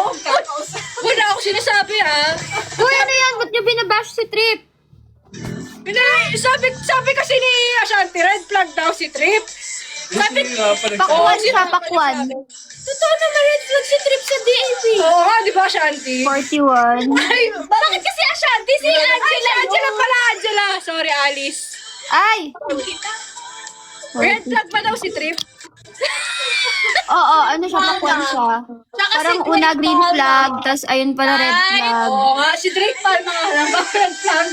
Wala ako sinasabi ah. Uy, ano yan? Ba't niyo binabash si Trip? Sabi kasi ni Ashanti, red flag daw si Trip. Sabi Pakwan siya, pakwan. Totoo naman red flag si Trip sa DAP. Oo nga, di ba Ashanti? 41. Ay, Bakit kasi Ashanti? Si Angela. Angela pala, Angela. Sorry, Alice. Ay! Red flag pa daw si Trip. Oo, ano siya, pakwan siya. Parang una green flag, tas ayun pala red flag. Oo nga, si Drake Palma nga lang. Bakit red flag?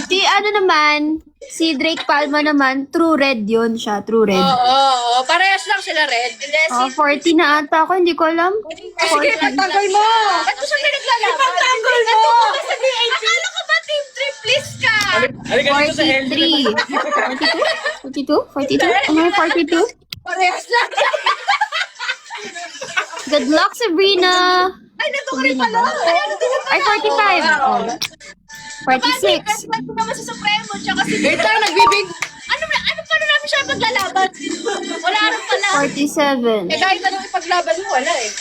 Si ano naman, si Drake Palma naman, true red yun siya, true red. Oo, parehas lang sila red. Hindi, 40 na ata ako, hindi ko alam. sige, pagtanggol mo. Ba't mo siya pinaglalaban? Ipagtanggol mo. Sa DAP. Akala ko ba Team Trip? Please ka. Halika dito sa end. 43. 42? 42? Ano yung 42? Parehas lang. Good luck, Sabrina! Ay, natukoy pala. Ay, 45. Oh. 46. Red mo naman sa Supremo, tsaka si... Wait lang, nagbibig. Ano paano namin siya paglalaban? Wala rin pala. 47. Eh, kahit anong ipaglaban mo, wala eh.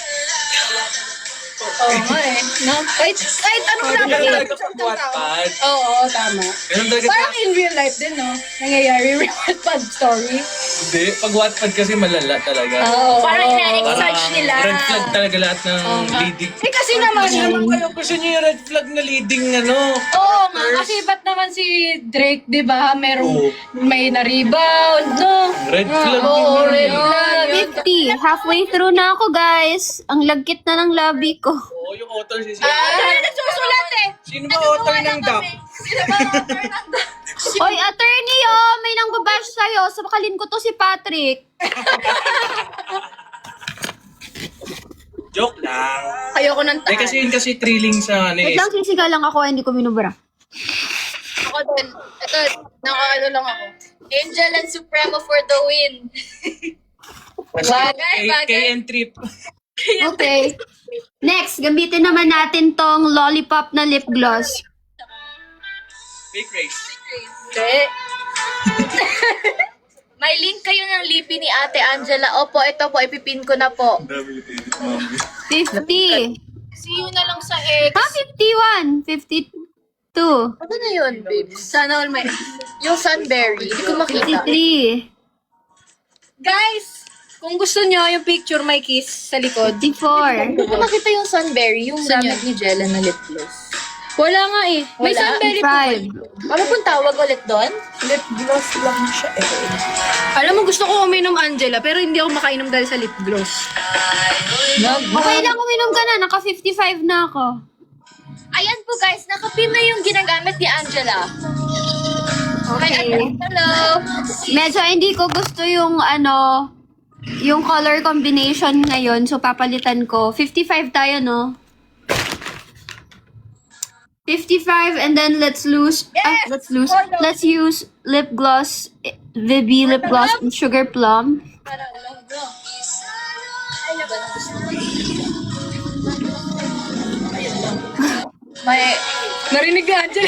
Oo nga eh. No? Kahit anong laban Ganun mo. talaga sa Wattpad. Oo, tama. Ganun talaga Parang in real life din, no? Nangyayari yung Wattpad story. Hindi, pag Wattpad kasi malala talaga. Oo. Parang ina-exage nila. Red flag talaga lahat ng leading. Eh kasi naman, Kayo gusto niyo yung red flag na leading oo nga, kasi ba't naman si Drake, di ba, Oo. may na-rebound, no? Red flag din Oo, yun. red flag. 50. Halfway through na ako, guys. Ang lagkit na ng labi ko. Oo, yung author si Nagsusulat eh. Sino ba author ng doc? Oy, attorney, may nang babash sa'yo. Sabakalin ko to si Patrick. Joke lang. Ayoko ng Eh kasi yun kasi thrilling sa ano Wait eh. lang, sisiga lang ako, hindi ko minubra. Ako din. Ito, naka-ano lang ako. Angel and Supremo for the win. Bagay. KN Trip. Okay. Next, gamitin naman natin tong lollipop na lip gloss. Fake race. Hindi. May link kayo ng lipi ni Ate Angela. Opo, ito po, ipipin ko na po. 50. See you na lang sa X. Ha, 51. 52. Ano na yun, babes? Sana all may... Yung Sunberry. Hindi ko makita. 53. Guys, kung gusto nyo yung picture may kiss sa likod. 54. Hindi ko makita yung Sunberry, yung Saan gamit ni Jella na lip gloss. Wala nga eh. May Wala? sunberry po. 5. Ano pong tawag ulit doon? Lip gloss lang siya eh. Alam mo, gusto ko uminom, Angela, pero hindi ako makainom dahil sa lip gloss. Okay lang, uminom ka na. Naka 55 na ako. Ayan po guys, nakapin na yung ginagamit ni Angela. Okay. Hello! Medyo hindi ko gusto yung yung color combination ngayon. So, papalitan ko. 55 tayo, no? 55 and then let's use lip gloss, Vibi lip gloss and Sugar Plum. May, Narinig ka, Angela.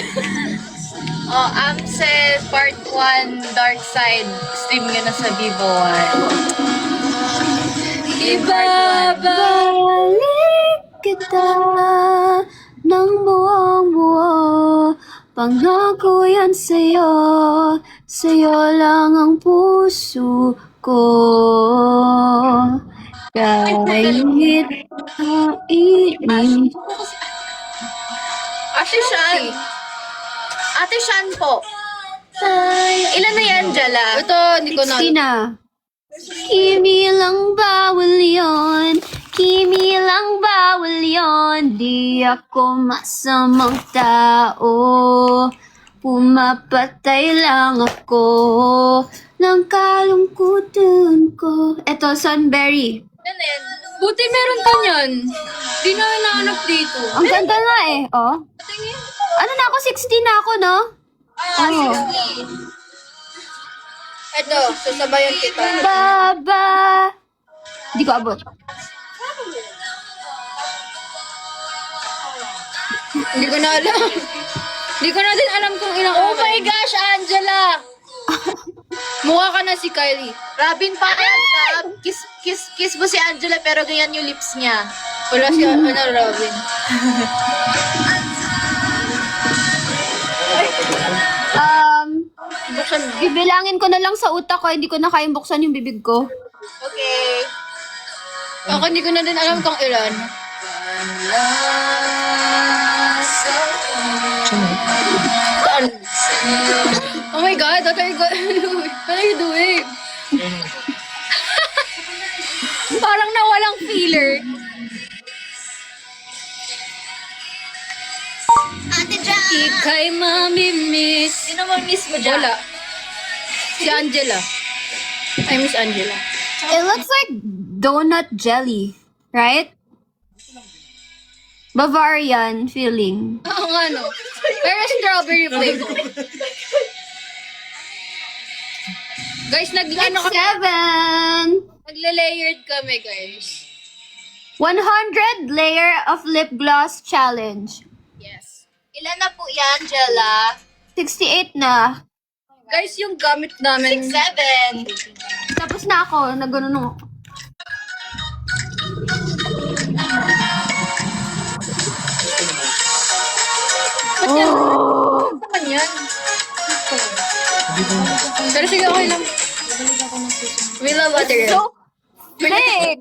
Amsel Part 1 Dark Side. Stream nyo na sa Vivo 1. Balik kita ng buong buo. Pangako yan sa'yo, sa'yo lang ang puso ko. Kahit mainit. Ate Shan. Ate Shan po. Ilan na yan, Angela? Ito, hindi ko na... 60 na. Kimi lang bawal yun. Kimi lang bawal yun. Di ako masamang tao. Pumapatay lang ako ng kalungkutan ko. Eto, Sunberry. Ano yan? Buti meron ka niyan. Di na nahanap dito. Ang ganda nga eh, oh. Ano na ako? 60 na ako, no? Oh. Ito, sasabayan kita. Baba. Hindi ko abot. Hindi ko na alam. Hindi ko na din alam kung ilang Oh my gosh, Angela! Mukha ka na si Kylie. Robin pa yan, Tab. Kiss mo si Angela pero ganyan yung lips niya. Wala si Robin. Buksan mo. Bibilangin ko na lang sa utak ko, hindi ko na kayang buksan yung bibig ko. Okay. Ako hindi ko na din alam kung ilan. Saan? Oh my God, what are you doing? Parang nawalang feeler. Ate Jan! Ika'y mamimiss. Sino mo miss mo dyan? Wala. Si Angela. I miss Angela. It looks like donut jelly, right? Bavarian feeling. Oo nga no. Pero strawberry flavor. Guys, nagle-layered kami, guys. 100 layer of lip gloss challenge. Yes. Ilan na po yan, Angela? 68 na. Guys, yung gamit namin. 6-7. Tapos na ako, nagano ako. Ano yan? Pero sige, okay lang. We love Adriel. So fake!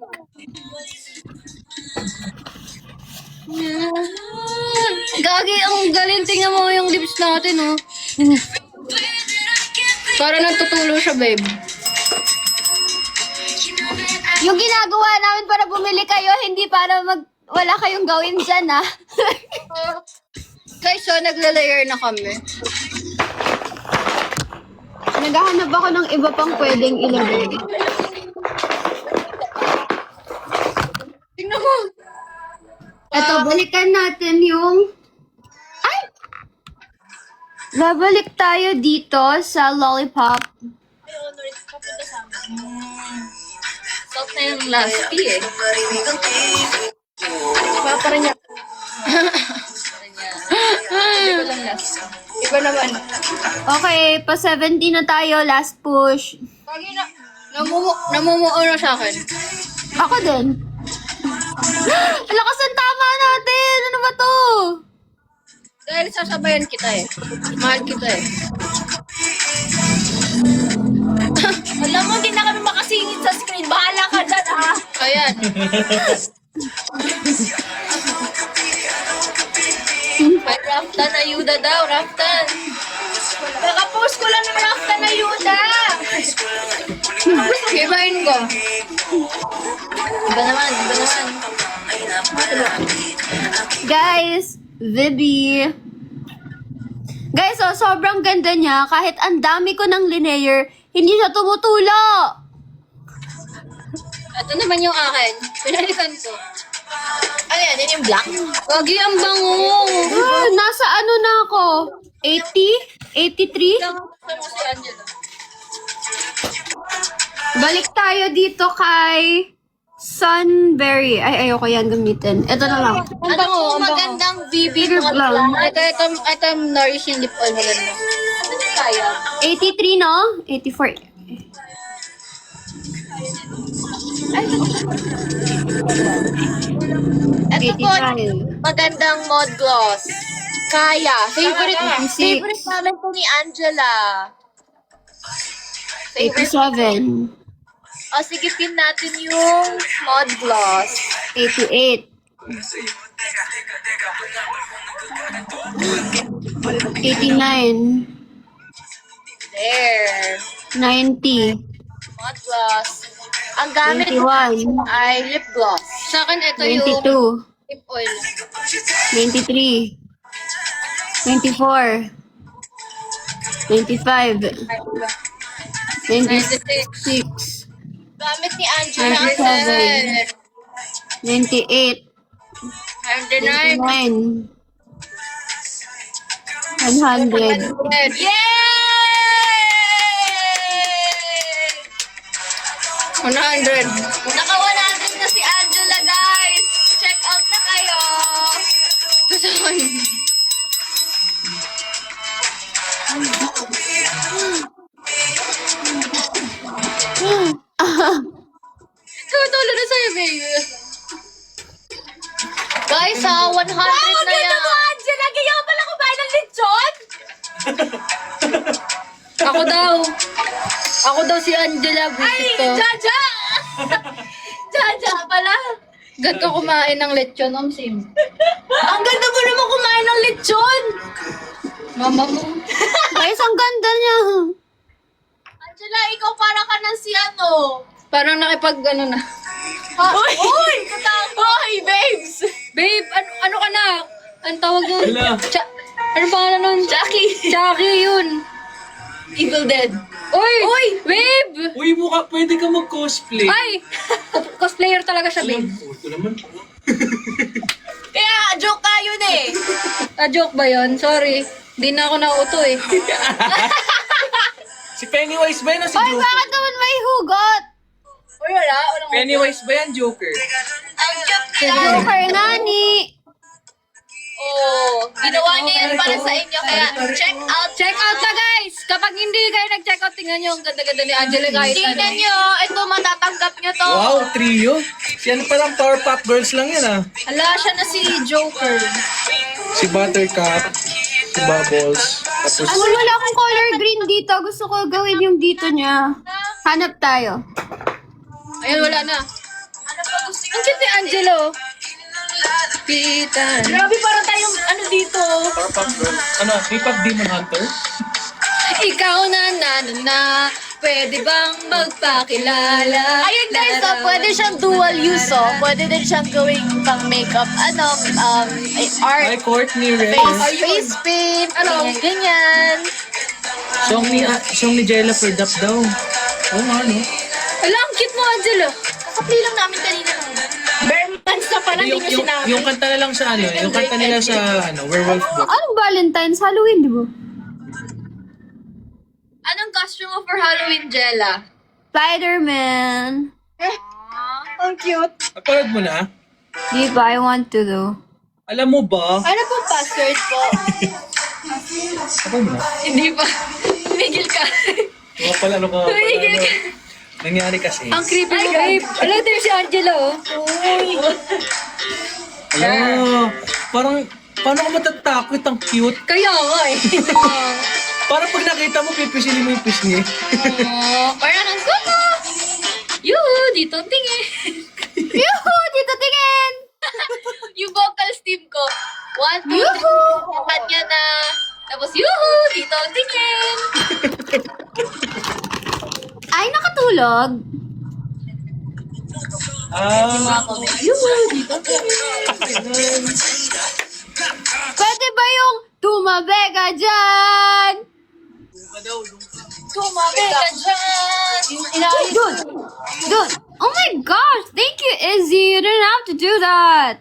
Gagi, ang galing. Tingnan mo yung lips natin, oh. Para natutulo siya, babe. Yung ginagawa namin para bumili kayo, hindi para wala kayong gawin dyan, ah. Guys, so nagla-layer na kami. Naghahanap ako ng iba pang pwedeng ilagay. Tingnan mo. Eto, balikan natin yung... Ay! Babalik tayo dito sa lollipop. Salt na yung last pee eh. Papa rin niya. Hindi ko lang last. Iba naman. Okay, pa 70 na tayo. Last push. Gagi na. Namumuo na sa akin. Ako din. Lakas ang tama natin! Ano ba to? Dahil sasabayan kita eh. Mahal kita eh. Alam mo, hindi na kami makasingit sa screen. Bahala ka dyan, ha? Ayan. May Raftan ayuda daw, Raftan. Kakapost ko lang ng Raftan ayuda. Gibahin ko. Iba naman, iba naman. Guys, Vibi. Guys, oh, sobrang ganda niya. Kahit ang dami ko ng linear, hindi siya tumutulo. Ito naman yung akin. Pinalitan ko. Ano yan? Yan yung black? Gagi, ang bango. Ah, nasa ano na ako? 80? 83? Saan mo si Angela? Balik tayo dito kay Sunberry. Ay, ayoko yan gamitin. Ito na lang. Ang bango, ang bango. Magandang BB Bigger brown. Ito nourish yung lip oil maganda. Ano yung kaya? 83, no? 84. Ito po, 85. magandang mod gloss. Kaya. Favorite, 86. favorite namin to ni Angela. Favorite. 87. O, sige, pin natin yung mod gloss. 88. 89. There. 90. Mod gloss. Ang gamit ko 91. ay lip gloss. Sa akin, ito yung 92. lip oil. 93. 94. 95. 96. Gamit ni Angela. 97. 98. 99. 99. 100. Yay! 100. Naka 100 na si Angela, guys. Check out na kayo. Gusto ko yun. Tutulo na sa'yo, baby. Guys, 100 na yan. Angela, kaya pala kumain ng lechon? Ako daw. Ako daw si Angela. Visit ko. Jaja! Jaja pala. Gad ka kumain ng lechon, Sim. Ang ganda mo naman kumain ng lechon. Mama mo. Guys, ang ganda niya. Angela, ikaw para ka ng si ano. Parang nakipag ano na. Uy! Hoy, babes! Babe, ano ka na? Ang tawag nun? Hala. Ano pangalan nun? Jackie! Jackie yun. Evil Dead. Uy! Babe! Uy, pwede ka mag-cosplay. Ay! Cosplayer talaga siya, babe. Ito naman. Kaya, joke ka yun eh. Joke ba yun? Sorry. Di na ako nauto eh. Si Pennywise ba yan o si Ay, Joker? bakit naman may hugot? Uy, wala. Walang Pennywise ba yan, Joker? Ang cute nila. Joker nga ni. Oh, ginawa niya yan para sa inyo. Kaya, check out. Check out na, guys! Kapag hindi kayo nag-check out, tingnan nyo ang ganda-ganda ni Angela kahit ano. Tingnan nyo. Ito, matatanggap nyo to. Wow, trio. Si ano palang Powerpuff Girls lang yan ah. Hala, siya na si Joker. Si Buttercup. bubbles. Tapos, Wala akong color green dito. Gusto ko gawin yung dito niya. Hanap tayo. Ayan, wala na. Ang cute ni Angelo. Pitan. Grabe, parang tayong ano dito. Powerpuff Girl. Ano, K-pop Demon Hunter? Ikaw na, pwede bang magpakilala? Ayun guys, pwede siyang dual use, Pwede din siyang gawing pang makeup, art, Hi, Courtney Ray. face paint, ganyan. Song ni Jella for Dap daw. Oo nga, no? Ala, ang cute mo, Angelo. Kakapli lang namin kanina. Bare months na pala, hindi nyo sinabi. Yung kanta na lang sa ano, yung kanta nila sa Werewolf Book. Anong Valentine's? Halloween, di ba? Anong costume mo for Halloween, Jella? Spider-Man. Ang cute. Napanood mo na? Di ba? I want to though. Alam mo ba? Ano pong password po? Ako mo na. Hindi pa. Tumigil ka. Oo pala, ano ka? Tumigil ka. Nangyari kasi. Ang creepy mo, babe. Ala, din si Angelo. Ano? Parang, paano ka matatakot? Ang cute. Kaya nga eh. Parang pag nakita mo, pipisilin mo yung pisngi. Parang ang kuko. Yuhu, dito ang tingin. Yuhu! Dito tingin! Yung vocals team ko. 1, 2, 3. Yuhu! Kanya na. Tapos, yuhu, dito ang tingin. Ay, nakatulog. Pwede ba yung tumabi ka dyan? Tumabi ka dyan. Dude! Dude! Oh my gosh! Thank you, Izzy! You didn't have to do that!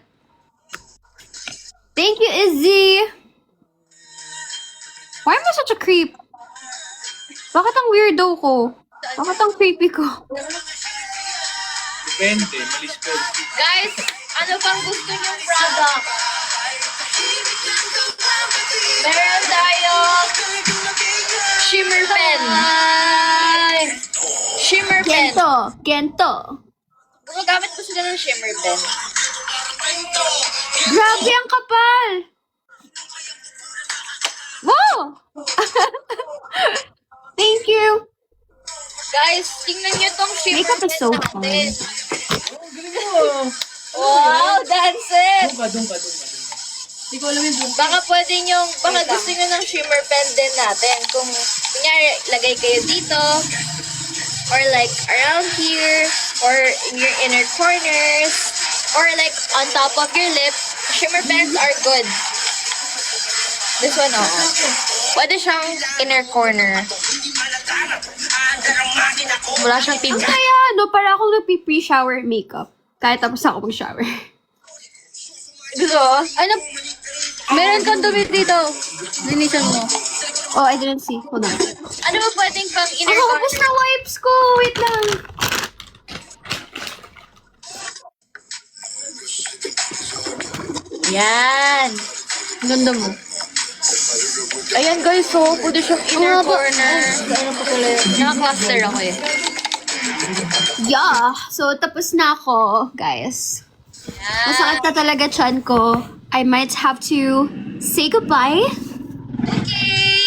Thank you, Izzy! Why am I such a creep? Bakit ang weirdo ko? Bakit ang creepy ko? Depende, mali spell. Guys, ano pang gusto niyong product? Meron tayong shimmer pen. Shimmer pen. Kento! Kento! Gumagamit ko sila ng shimmer pen. Grabe ang kapal! Wow! Thank you! Guys, tingnan niyo tong shimmer Makeup is pen so natin. fun. Wow, that's it! Doon ka. Baka gusto nyo ng shimmer pen din natin. Kung, kunyari, lagay kayo dito, or like, around here, or in your inner corners, or like, on top of your lip, shimmer pens are good. This one, pwede siyang inner corner. Wala siyang Ang tinta. kaya, no? Para akong nagpi-pre-shower makeup. Kahit tapos ako mag-shower. Gusto? Ano? Meron kang dumi dito. Linisan mo. Oh, I didn't see. Hold on. Ano ba pwedeng pang inner Ako, corner? ubus na wipes ko. Wait lang. Yan. Ang ganda mo. Ayan guys, pwede siyang inner corner. Ano pa pala yun? Naka-cluster ako eh. Yeah. So, tapos na ako, guys. Masakit na talaga chan ko. I might have to say goodbye. Okay.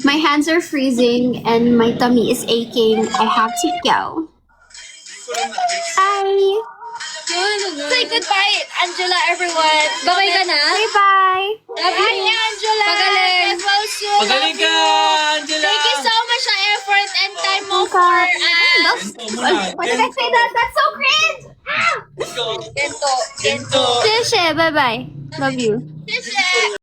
My hands are freezing and my tummy is aching. I have to go. Bye. Say goodbye, Angela, everyone. Babay ka na? Bye-bye. Love you, Angela. Pagaling. Get well soon. Pagaling ka, Angela! Thank you so much sa effort and time mo Okay. for Why did I say that? That's so cringe! Kento. Kento! Shishe, bye-bye. Love you. Shishe.